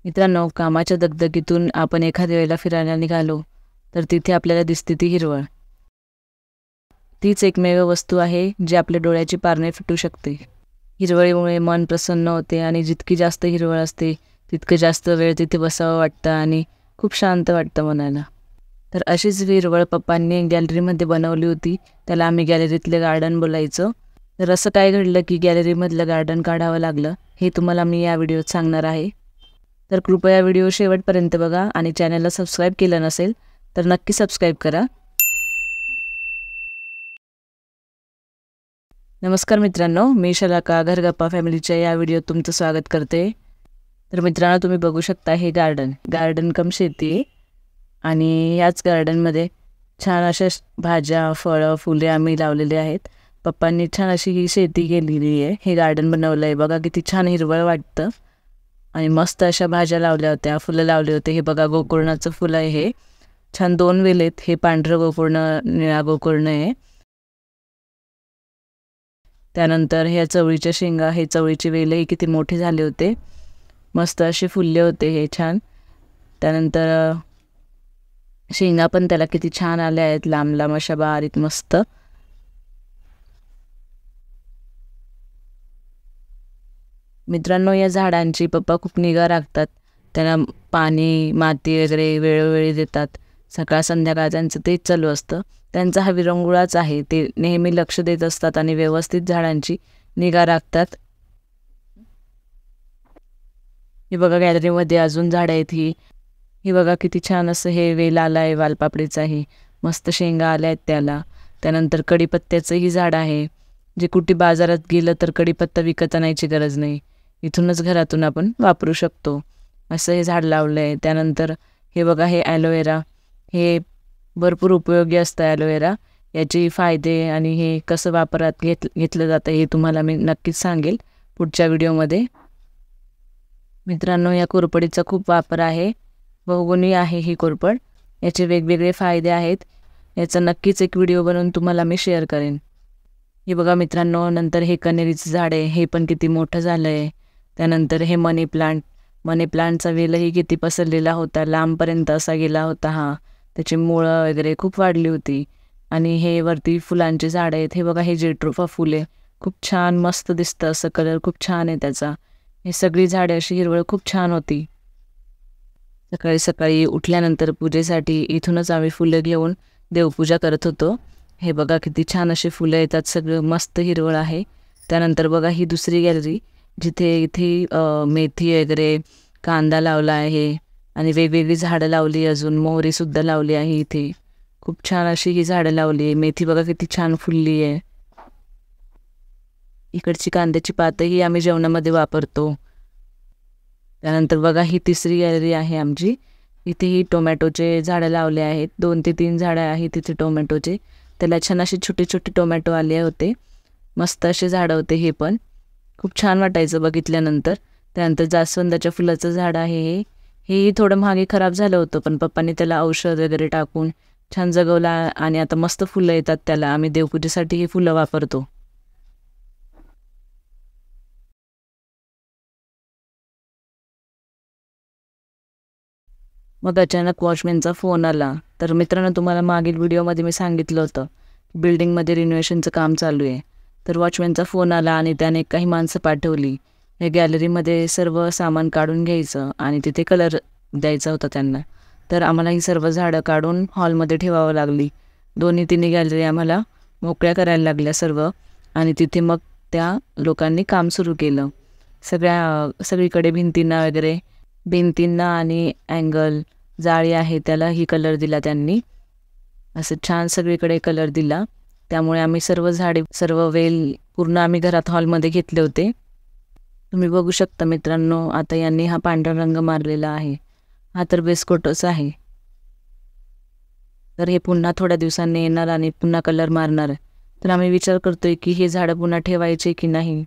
मित्रांनो, कामाच्या दगदगीतून आपण एखाद्या वेळेला फिरायला निघालो तर तिथे आपल्याला दिसते ती हिरवळ. तीच एकमेव वस्तू आहे जी आपल्या डोळ्याची पारणे फिटू शकते. हिरवळीमुळे मन प्रसन्न होते आणि जितकी जास्त हिरवळ असते तितकं जास्त वेळ तिथे बसावं वाटतं आणि खूप शांत वाटतं मनाला. तर अशीच हिरवळ पप्पांनी गॅलरीमध्ये बनवली होती. त्याला आम्ही गॅलरीतले गार्डन बोलायचो. तर असं काय घडलं की गॅलरीमधलं गार्डन काढावं लागलं, हे तुम्हाला मी या व्हिडिओत सांगणार आहे. तर कृपया व्हिडिओ शेवटपर्यंत बघा आणि चॅनलला सबस्क्राईब केलं नसेल तर नक्की सबस्क्राईब करा. नमस्कार मित्रांनो, मी शलाका घरगप्पा फॅमिलीच्या या व्हिडिओत तुमचं स्वागत करते. तर मित्रांनो, तुम्ही बघू शकता हे गार्डन कम शेती आहे आणि याच गार्डनमध्ये छान अशा भाज्या, फळं, फुले आम्ही लावलेले आहेत. पप्पांनी छान अशी ही शेती केलेली आहे. हे गार्डन बनवलं आहे. बघा किती छान हिरवळ वाटतं आणि मस्त अशा भाज्या लावल्या होत्या, फुलं लावले होते. हे बघा गोकर्णाचं फुलं आहे. हे छान 2 वेल आहेत. हे पांढरं गोकर्ण, निळा गोकर्ण आहे. त्यानंतर ह्या चवळीच्या शेंगा, हे चवळीचे वेलही किती मोठे झाले होते, मस्त असे फुलले होते हे छान. त्यानंतर शेंगा पण त्याला किती छान आल्या आहेत, लांब लांब अशा बारीक मस्त. मित्रांनो, या झाडांची पप्पा खूप निगा राखतात. त्यांना पाणी, माती वगैरे वेळोवेळी देतात. सकाळ संध्याकाळ त्यांचं तेच चालू असतं. त्यांचा हा विरंगुळाच आहे. ते नेहमी लक्ष देत असतात आणि व्यवस्थित झाडांची निगा राखतात. हे बघा गॅलरीमध्ये अजून झाडं आहेत. ही बघा किती छान असं हे वेल आला आहे वालपापडीचाही, मस्त शेंगा आल्या आहेत त्याला. त्यानंतर कढीपत्त्याचंही झाड आहे, जे कुठे बाजारात गेलं तर कढीपत्ता विकत आणायची गरज नाही, इथूनच घरातून आपण वापरू शकतो, असं हे झाड लावलं आहे. त्यानंतर हे बघा हे ॲलोवेरा, हे भरपूर उपयोगी असतं ॲलोवेरा. याचे फायदे आणि हे कसं वापरात घेतलं जातं हे तुम्हाला मी नक्कीच सांगेल पुढच्या व्हिडिओमध्ये. मित्रांनो, या कोरपडीचा खूप वापर आहे. बहुगुणी आहे ही कोरपड. याचे वेगवेगळे फायदे आहेत. याचा नक्कीच एक व्हिडिओ बनवून तुम्हाला मी शेअर करेन. हे बघा मित्रांनो, नंतर हे कण्हेरीचं झाड आहे. हे पण किती मोठं झालं आहे. त्यानंतर हे मनी प्लांटचा वेलही किती पसरलेला होता, लांबपर्यंत असा गेला होता हा. त्याची मुळं वगैरे खूप वाढली होती. आणि हे वरती फुलांचे झाड आहेत. हे बघा हे जेट्रोफा फुल आहे. खूप छान मस्त दिसतं, असं कलर खूप छान आहे त्याचा. हे सगळी झाडे अशी हिरवळ खूप छान होती. सकाळी सकाळी उठल्यानंतर पूजेसाठी इथूनच आम्ही फुलं घेऊन देवपूजा करत होतो. हे बघा किती छान असे फुलं येतात, सगळं मस्त हिरवळ आहे. त्यानंतर बघा ही दुसरी गॅलरी, इथे मेथी वगैरे, कांदा लावला आहे आणि वेगवेगळी झाडं लावली, अजून मोहरीसुद्धा लावली आहे. इथे खूप छान अशी ही झाडं लावली आहे. मेथी बघा किती छान फुलली आहे. इकडची कांद्याची पातही आम्ही जेवणामध्ये वापरतो. त्यानंतर बघा ही तिसरी गॅलरी आहे आमची. इथेही टोमॅटोचे झाडं लावले आहेत. 2 ते 3 झाडं आहेत तिथे टोमॅटोचे. त्याला छान असे छोटे छोटे टोमॅटो आले होते. मस्त असे झाडं होते. हे पण खूप छान वाटायचं बघितल्यानंतर. त्यानंतर जास्वंदाच्या फुलाचं झाड आहे. हेही थोडं मागे खराब झालं होतं, पण पप्पांनी त्याला औषध वगैरे टाकून छान जगवला आणि आता मस्त फुलं येतात त्याला. आम्ही देवपूजेसाठी ही फुलं वापरतो. मग अचानक वॉचमॅनचा फोन आला. तर मित्रांनो, तुम्हाला मागील व्हिडिओमध्ये मी सांगितलं होतं बिल्डिंगमध्ये रिनोव्हेशनचं काम चालू आहे. तर वॉचमॅनचा फोन आला आणि त्याने काही माणसं पाठवली. हे गॅलरीमध्ये सर्व सामान काढून घ्यायचं आणि तिथे कलर द्यायचा होता त्यांना. तर आम्हाला ही सर्व झाडं काढून हॉलमध्ये ठेवावं लागली. 2-3 गॅलरी आम्हाला मोकळ्या करायला लागल्या सर्व आणि तिथे मग त्या लोकांनी काम सुरू केलं. सगळीकडे भिंतींना आणि अँगल जाळी आहे त्याला ही कलर दिला त्यांनी. असं छान सगळीकडे कलर दिला. त्यामुळे आम्ही सर्व वेल पूर्ण आम्ही घरात हॉलमध्ये घेतले होते. तुम्ही बघू शकता मित्रांनो, आता यांनी हा पांढरा रंग मारलेला आहे. हा तर बेस्कोटच आहे. तर हे पुन्हा थोड्या दिवसांनी येणार आणि पुन्हा कलर मारणार. तर आम्ही विचार करतोय की हे झाडं पुन्हा ठेवायचे की नाही.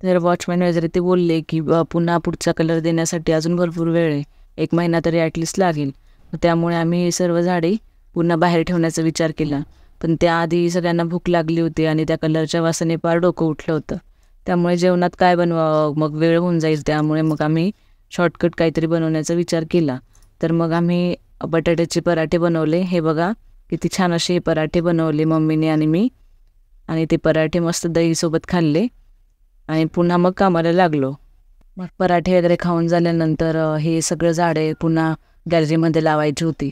तर वॉचमॅन वगैरे ते बोलले की पुन्हा पुढचा कलर देण्यासाठी अजून भरपूर वेळ आहे, 1 महिना तरी ॲटलिस्ट लागेल. त्यामुळे आम्ही हे सर्व झाडे पुन्हा बाहेर ठेवण्याचा विचार केला. पण त्याआधी सगळ्यांना भूक लागली होती आणि त्या कलरच्या वासाने फार डोकं उठलं होतं. त्यामुळे जेवणात काय बनवावं, मग वेळ होऊन जाईल. त्यामुळे मग आम्ही शॉर्टकट काहीतरी बनवण्याचा विचार केला. तर मग आम्ही बटाट्याचे पराठे बनवले. हे बघा किती छान असे हे पराठे बनवले मम्मीने आणि मी. आणि ते पराठे मस्त दहीसोबत खाल्ले आणि पुन्हा मग कामाला लागलो. मग पराठे वगैरे खाऊन झाल्यानंतर हे सगळं झाडे पुन्हा गॅलरीमध्ये लावायची होती.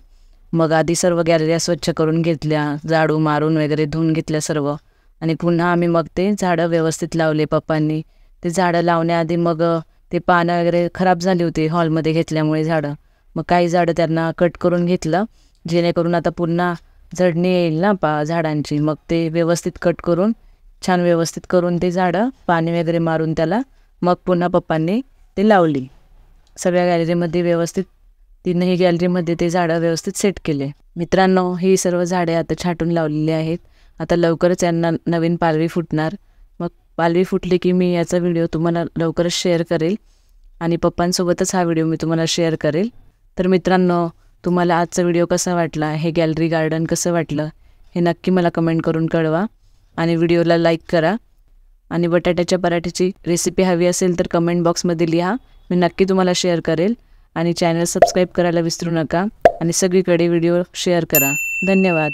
मग आधी सर्व गॅलऱ्या स्वच्छ करून घेतल्या, झाडू मारून वगैरे धुवून घेतल्या सर्व. आणि पुन्हा आम्ही मग ते झाडं व्यवस्थित लावले पप्पांनी. ते झाडं लावण्याआधी मग ते पानं वगैरे खराब झाली होती हॉलमध्ये घेतल्यामुळे झाडं. मग काही झाडं त्यांना कट करून घेतलं, जेणेकरून आता पुन्हा झडणी येईल ना झाडांची. मग ते व्यवस्थित कट करून छान व्यवस्थित करून ते झाडं पाणी वगैरे मारून त्याला मग पुन्हा पप्पांनी ते लावली. सगळ्या गॅलरीमध्ये व्यवस्थित 3ही गॅलरीमध्ये ते झाडं व्यवस्थित सेट केले. मित्रांनो, ही सर्व झाडे आता छाटून लावलेली आहेत. आता लवकरच यांना नवीन पालवी फुटणार. मग पालवी फुटली की मी याचा व्हिडिओ तुम्हाला लवकरच शेअर करेल आणि पप्पांसोबतच हा व्हिडिओ मी तुम्हाला शेअर करेल. तर मित्रांनो, तुम्हाला आजचा व्हिडिओ कसा वाटला, हे गॅलरी गार्डन कसं वाटलं हे नक्की मला कमेंट करून कळवा. आणि व्हिडिओला लाईक करा. आणि बटाट्याच्या पराठ्याची रेसिपी हवी असेल तर कमेंट बॉक्समध्ये लिहा, मी नक्की तुम्हाला शेअर करेल. आणि चॅनल सबस्क्राईब करायला विसरू नका आणि सगळीकडे व्हिडिओ शेअर करा. धन्यवाद.